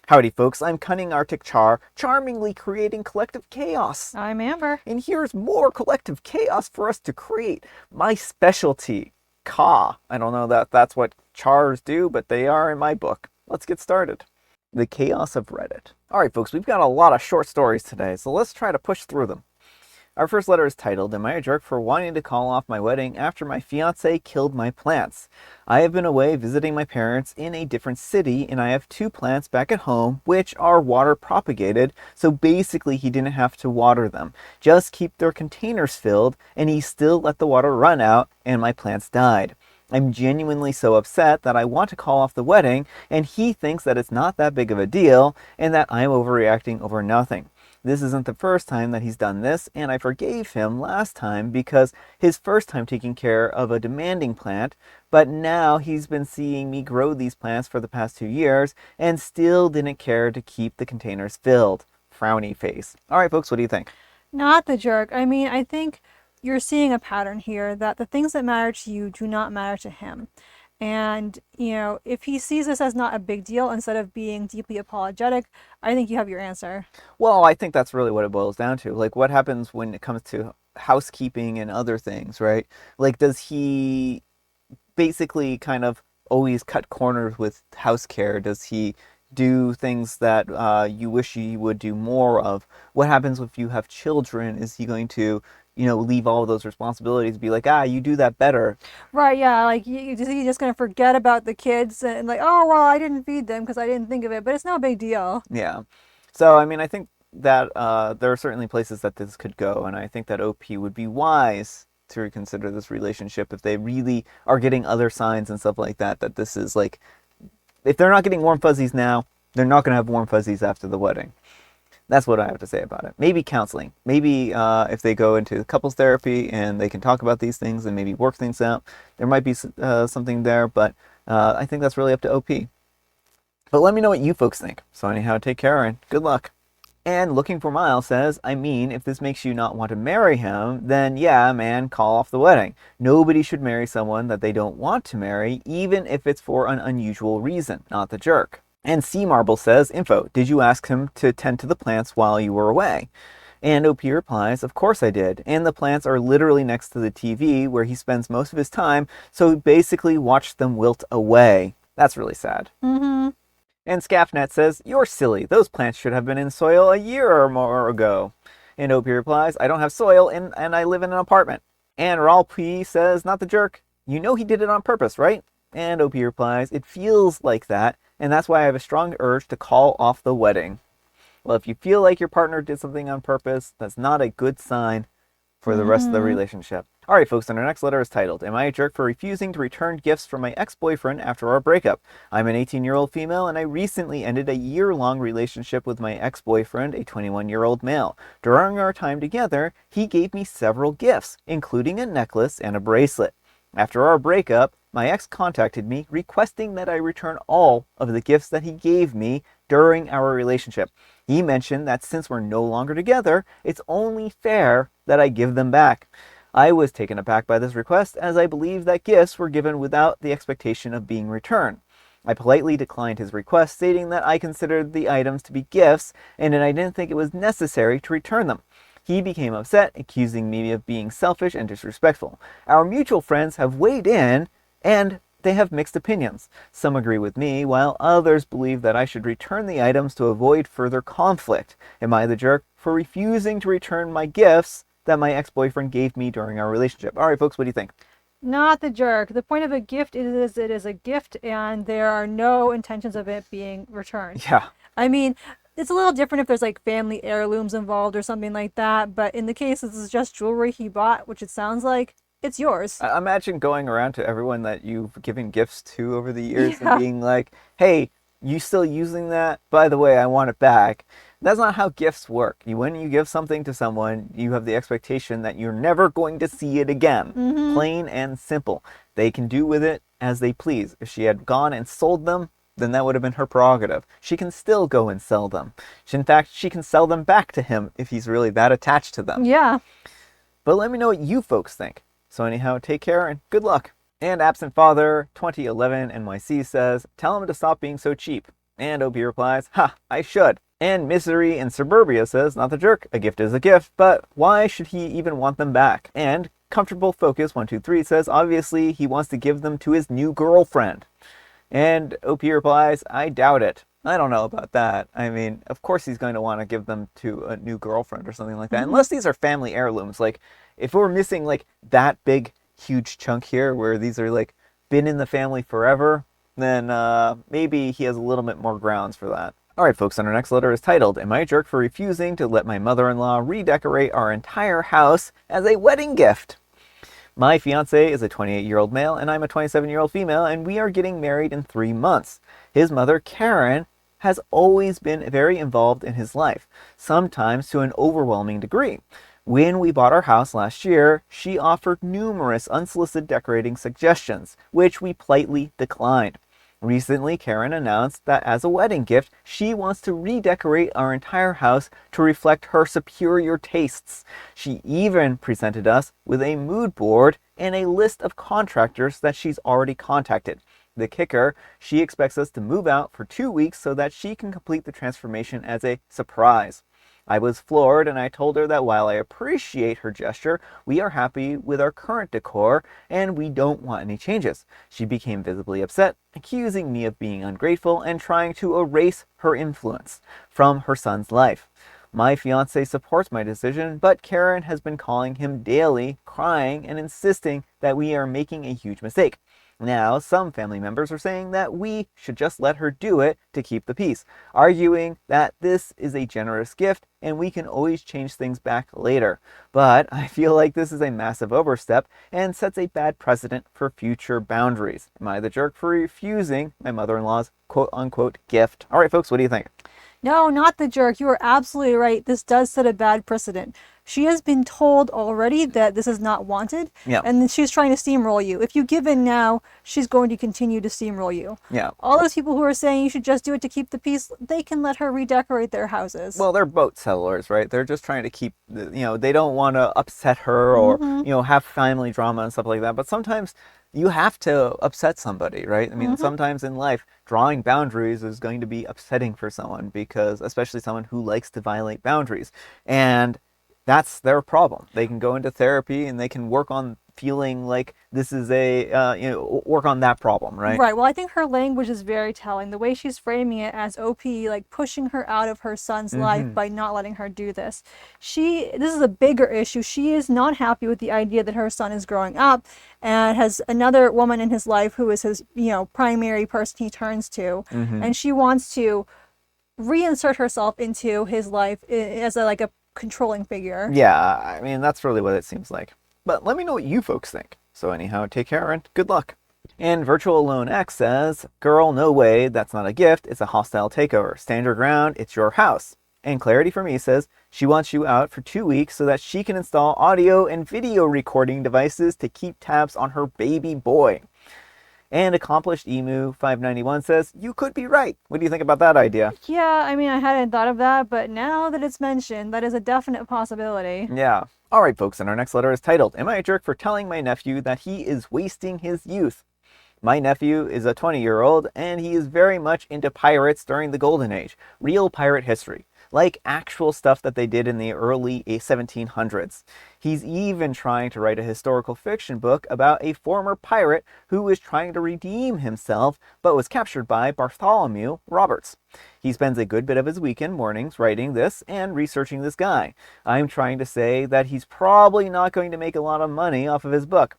Howdy folks, I'm Cunning Arctic Char, charmingly creating collective chaos. I'm Amber. And here's more collective chaos for us to create. My specialty, Ka. I don't know that that's what chars do, but they are in my book. Let's get started. The chaos of Reddit. Alright folks, we've got a lot of short stories today, so let's try to push through them. Our first letter is titled, Am I a jerk for wanting to call off my wedding after my fiance killed my plants? I have been away visiting my parents in a different city, and I have 2 plants back at home which are water propagated, so basically he didn't have to water them. Just keep their containers filled, and he still let the water run out, and my plants died. I'm genuinely so upset that I want to call off the wedding, and he thinks that it's not that big of a deal, and that I'm overreacting over nothing. This isn't the first time that he's done this, and I forgave him last time because his first time taking care of a demanding plant, but now he's been seeing me grow these plants for the past 2 years and still didn't care to keep the containers filled. Frowny face. All right, folks, what do you think? Not the jerk. I mean, I think you're seeing a pattern here that the things that matter to you do not matter to him. And, if he sees this as not a big deal instead of being deeply apologetic, I think you have your answer. Well, I think that's really what it boils down to. Like, what happens when it comes to housekeeping and other things, right? Like, does he basically kind of always cut corners with house care? Does he do things that you wish he would do more of? What happens if you have children? Is he going to leave all of those responsibilities, be like, you do that better? Right, yeah, like you're just going to forget about the kids and like, oh, well, I didn't feed them because I didn't think of it, but it's no big deal. Yeah. So, I mean, I think that there are certainly places that this could go, and I think that OP would be wise to reconsider this relationship if they really are getting other signs and stuff like that, that this is like, if they're not getting warm fuzzies now, they're not going to have warm fuzzies after the wedding. That's what I have to say about it. Maybe counseling. Maybe if they go into couples therapy and they can talk about these things and maybe work things out, there might be something there, but I think that's really up to OP. But let me know what you folks think. So anyhow, take care and good luck. And Looking for Miles says, I mean, if this makes you not want to marry him, then yeah, man, call off the wedding. Nobody should marry someone that they don't want to marry, even if it's for an unusual reason, not the jerk. And C Marble says, info, did you ask him to tend to the plants while you were away? And OP replies, of course I did. And the plants are literally next to the TV where he spends most of his time, so he basically watched them wilt away. That's really sad. Mm-hmm. And Scaffnet says, you're silly. Those plants should have been in soil a year or more ago. And OP replies, I don't have soil and I live in an apartment. And Raul P says, not the jerk. You know he did it on purpose, right? And OP replies, it feels like that. And that's why I have a strong urge to call off the wedding. Well, if you feel like your partner did something on purpose, that's not a good sign for the rest of the relationship. All right, folks, and our next letter is titled, Am I a jerk for refusing to return gifts from my ex-boyfriend after our breakup? I'm an 18-year-old female, and I recently ended a year-long relationship with my ex-boyfriend, a 21-year-old male. During our time together, he gave me several gifts, including a necklace and a bracelet. After our breakup, my ex contacted me requesting that I return all of the gifts that he gave me during our relationship. He mentioned that since we're no longer together, it's only fair that I give them back. I was taken aback by this request as I believe that gifts were given without the expectation of being returned. I politely declined his request, stating that I considered the items to be gifts and that I didn't think it was necessary to return them. He became upset, accusing me of being selfish and disrespectful. Our mutual friends have weighed in, and they have mixed opinions. Some agree with me, while others believe that I should return the items to avoid further conflict. Am I the jerk for refusing to return my gifts that my ex-boyfriend gave me during our relationship? All right, folks, what do you think? Not the jerk. The point of a gift is it is a gift and there are no intentions of it being returned. Yeah. I mean, it's a little different if there's like family heirlooms involved or something like that, but in the case this is just jewelry he bought, which it sounds like, it's yours. Imagine going around to everyone that you've given gifts to over the years Yeah. and being like, hey, you still using that? By the way, I want it back. That's not how gifts work. When you give something to someone, you have the expectation that you're never going to see it again. Mm-hmm. Plain and simple. They can do with it as they please. If she had gone and sold them, then that would have been her prerogative. She can still go and sell them. In fact, she can sell them back to him if he's really that attached to them. Yeah. But let me know what you folks think. So anyhow, take care and good luck. And Absent Father 2011 NYC says, tell him to stop being so cheap. And OP replies, ha, I should. And Misery in Suburbia says, not the jerk, a gift is a gift, but why should he even want them back? And Comfortable Focus 123 says, obviously he wants to give them to his new girlfriend. And OP replies, I doubt it. I don't know about that. I mean, of course he's going to want to give them to a new girlfriend or something like that. Unless these are family heirlooms. Like, if we're missing, like, that big, huge chunk here where these are, like, been in the family forever, then maybe he has a little bit more grounds for that. Alright folks, and our next letter is titled, Am I a jerk for refusing to let my mother-in-law redecorate our entire house as a wedding gift? My fiance is a 28-year-old male and I'm a 27-year-old female, and we are getting married in 3 months. His mother, Karen, has always been very involved in his life, sometimes to an overwhelming degree. When we bought our house last year, she offered numerous unsolicited decorating suggestions, which we politely declined. Recently, Karen announced that as a wedding gift, she wants to redecorate our entire house to reflect her superior tastes. She even presented us with a mood board and a list of contractors that she's already contacted. The kicker, she expects us to move out for 2 weeks so that she can complete the transformation as a surprise. I was floored, and I told her that while I appreciate her gesture, we are happy with our current decor and we don't want any changes. She became visibly upset, accusing me of being ungrateful and trying to erase her influence from her son's life. My fiance supports my decision, but Karen has been calling him daily, crying and insisting that we are making a huge mistake. Now, some family members are saying that we should just let her do it to keep the peace, arguing that this is a generous gift and we can always change things back later. But I feel like this is a massive overstep and sets a bad precedent for future boundaries. Am I the jerk for refusing my mother-in-law's quote-unquote gift? All right, folks, what do you think? No, not the jerk. You are absolutely right. This does set a bad precedent. She has been told already that this is not wanted, Yeah. and she's trying to steamroll you. If you give in now, she's going to continue to steamroll you. Yeah. All those people who are saying you should just do it to keep the peace, they can let her redecorate their houses. Well, they're boat sellers, right? They're just trying to keep, they don't want to upset her or, have family drama and stuff like that. But sometimes you have to upset somebody, right? I mean, sometimes in life, drawing boundaries is going to be upsetting for someone, because especially someone who likes to violate boundaries. And that's their problem. They can go into therapy and they can work on feeling like this is work on that problem, right? Right. Well, I think her language is very telling. The way she's framing it as OP, like pushing her out of her son's life by not letting her do this. This is a bigger issue. She is not happy with the idea that her son is growing up and has another woman in his life who is his, primary person he turns to. And she wants to reinsert herself into his life as a controlling figure. Yeah, I mean, that's really what it seems like. But let me know what you folks think. So anyhow, take care and good luck. And Virtual Lone X says, girl, no way, that's not a gift, it's a hostile takeover. Stand your ground, it's your house. And Clarity for Me says, she wants you out for 2 weeks so that she can install audio and video recording devices to keep tabs on her baby boy. And Accomplished Emu 591 says, you could be right. What do you think about that idea? Yeah, I mean, I hadn't thought of that, but now that it's mentioned, that is a definite possibility. Yeah. All right, folks, and our next letter is titled, Am I a jerk for telling my nephew that he is wasting his youth? My nephew is a 20-year-old, and he is very much into pirates during the Golden Age, real pirate history, like actual stuff that they did in the early 1700s. He's even trying to write a historical fiction book about a former pirate who was trying to redeem himself, but was captured by Bartholomew Roberts. He spends a good bit of his weekend mornings writing this and researching this guy. I'm trying to say that he's probably not going to make a lot of money off of his book.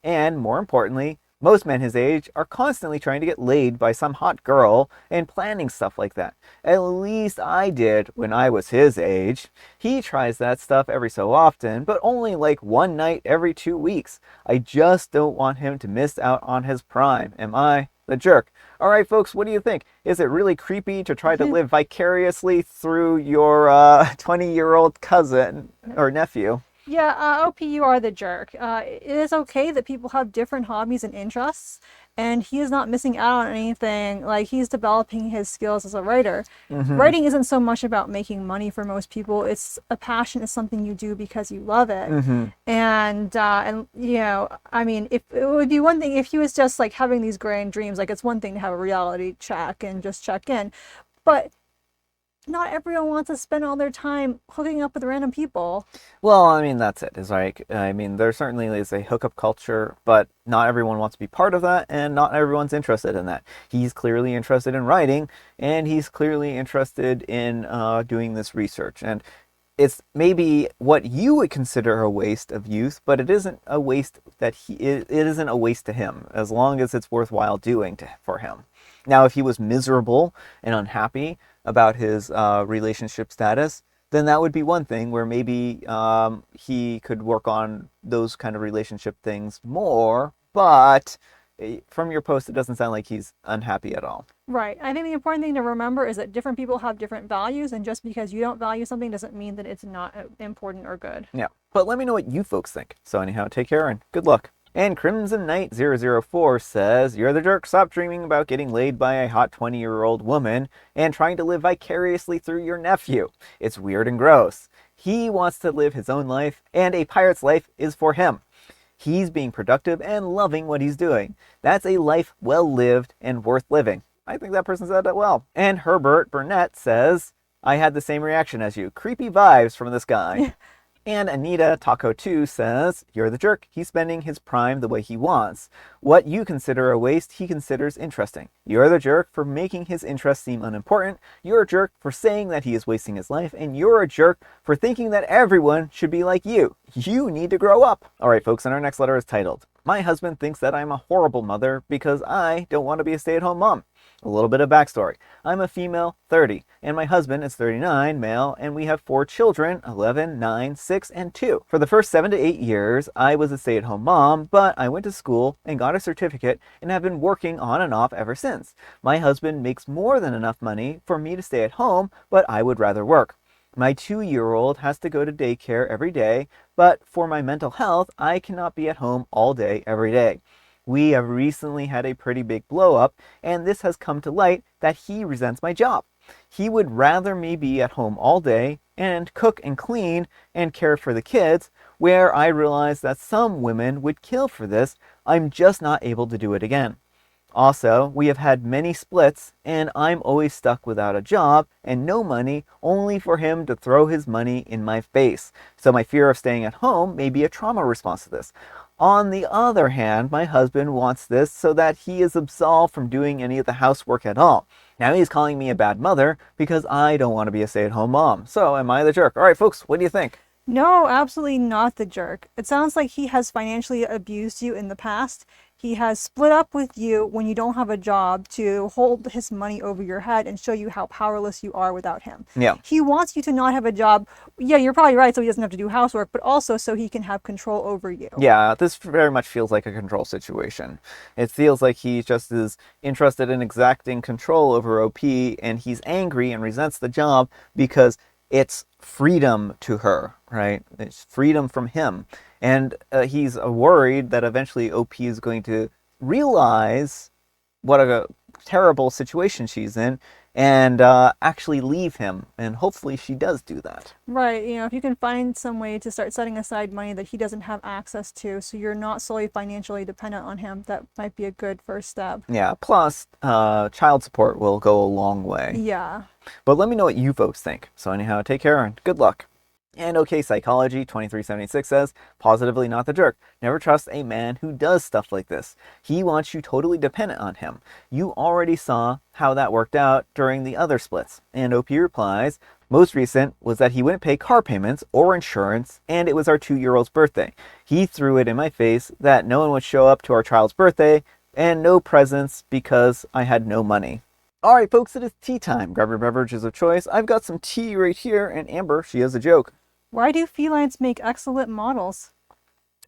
And more importantly, most men his age are constantly trying to get laid by some hot girl and planning stuff like that. At least I did when I was his age. He tries that stuff every so often, but only like one night every 2 weeks. I just don't want him to miss out on his prime. Am I the jerk? All right, folks, what do you think? Is it really creepy to try to live vicariously through your 20-year-old cousin or nephew? Yeah, OP, you are the jerk. It is okay that people have different hobbies and interests, and he is not missing out on anything. Like, he's developing his skills as a writer. Mm-hmm. Writing isn't so much about making money for most people. It's a passion. It's something you do because you love it. Mm-hmm. And you know, I mean, if it would be one thing if he was just like having these grand dreams, like it's one thing to have a reality check and just check in, but not everyone wants to spend all their time hooking up with random people. Well, I mean, that's it. Is like, I mean, there certainly is a hookup culture, but not everyone wants to be part of that, and not everyone's interested in that. He's clearly interested in writing, and he's clearly interested in doing this research. And it's maybe what you would consider a waste of youth, but it isn't a waste that it isn't a waste to him, as long as it's worthwhile doing for him. Now, if he was miserable and unhappy about his relationship status, then that would be one thing where maybe he could work on those kind of relationship things more. But from your post, it doesn't sound like he's unhappy at all. Right. I think the important thing to remember is that different people have different values, and just because you don't value something doesn't mean that it's not important or good. Yeah. But let me know what you folks think. So anyhow, take care and good luck. And Crimson Knight 004 says, "You're the jerk. Stop dreaming about getting laid by a hot 20-year-old woman and trying to live vicariously through your nephew. It's weird and gross. He wants to live his own life, and a pirate's life is for him. He's being productive and loving what he's doing. That's a life well lived and worth living." I think that person said that well. And Herbert Burnett says, "I had the same reaction as you. Creepy vibes from this guy." And Anita Taco 2 says, "You're the jerk. He's spending his prime the way he wants. What you consider a waste, he considers interesting. You're the jerk for making his interests seem unimportant. You're a jerk for saying that he is wasting his life. And you're a jerk for thinking that everyone should be like you. You need to grow up." All right, folks, and our next letter is titled, "My husband thinks that I'm a horrible mother because I don't want to be a stay-at-home mom." A little bit of backstory. I'm a female, 30, and my husband is 39, male, and we have 4 children, 11, 9, 6, and 2. For the first 7 to 8 years, I was a stay-at-home mom, but I went to school and got a certificate and have been working on and off ever since. My husband makes more than enough money for me to stay at home, but I would rather work. My 2-year-old has to go to daycare every day, but for my mental health, I cannot be at home all day, every day. We have recently had a pretty big blow up, and this has come to light that he resents my job. He would rather me be at home all day and cook and clean and care for the kids, where I realize that some women would kill for this. I'm just not able to do it again. Also, we have had many splits, and I'm always stuck without a job and no money, only for him to throw his money in my face. So my fear of staying at home may be a trauma response to this. On the other hand, my husband wants this so that he is absolved from doing any of the housework at all. Now he's calling me a bad mother because I don't want to be a stay-at-home mom. So am I the jerk? All right, folks, what do you think? No, absolutely not the jerk. It sounds like he has financially abused you in the past. He has split up with you when you don't have a job to hold his money over your head and show you how powerless you are without him. Yeah. He wants you to not have a job. Yeah, you're probably right, so he doesn't have to do housework, but also so he can have control over you. Yeah, this very much feels like a control situation. It feels like he just is interested in exacting control over OP, and he's angry and resents the job because it's freedom to her, right? It's freedom from him. And he's worried that eventually OP is going to realize what a terrible situation she's in and actually leave him. And hopefully she does do that. Right. You know, if you can find some way to start setting aside money that he doesn't have access to, so you're not solely financially dependent on him, that might be a good first step. Yeah, plus child support will go a long way. Yeah. But let me know what you folks think. So anyhow, take care and good luck. And OK Psychology 2376 says, "Positively not the jerk. Never trust a man who does stuff like this. He wants you totally dependent on him. You already saw how that worked out during the other splits." And OP replies, "Most recent was that he wouldn't pay car payments or insurance, and it was our 2-year-old's birthday. He threw it in my face that no one would show up to our child's birthday and no presents because I had no money." All right, folks, it is tea time. Grab your beverages of choice. I've got some tea right here, and Amber, she has a joke. Why do felines make excellent models?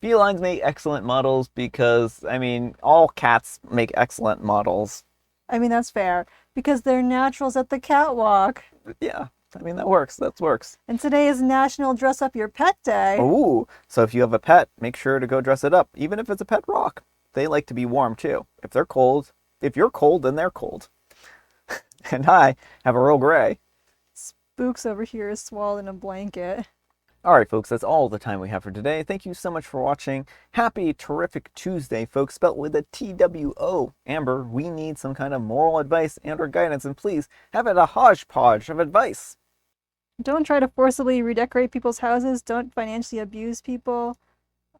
Felines make excellent models because, I mean, all cats make excellent models. I mean, that's fair. Because they're naturals at the catwalk. Yeah, I mean, that works. That works. And today is National Dress Up Your Pet Day. Ooh, so if you have a pet, make sure to go dress it up, even if it's a pet rock. They like to be warm too. If you're cold, then they're cold. And I have a Earl Grey. Spooks over here is swallowed in a blanket. All right, folks, that's all the time we have for today. Thank you so much for watching. Happy terrific Tuesday, folks, spelt with a TWO. Amber, we need some kind of moral advice and or guidance, and please have it a hodgepodge of advice. Don't try to forcibly redecorate people's houses. Don't financially abuse people.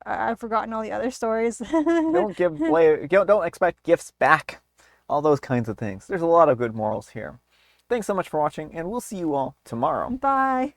I've forgotten all the other stories. Don't expect gifts back. All those kinds of things. There's a lot of good morals here. Thanks so much for watching, and we'll see you all tomorrow. Bye.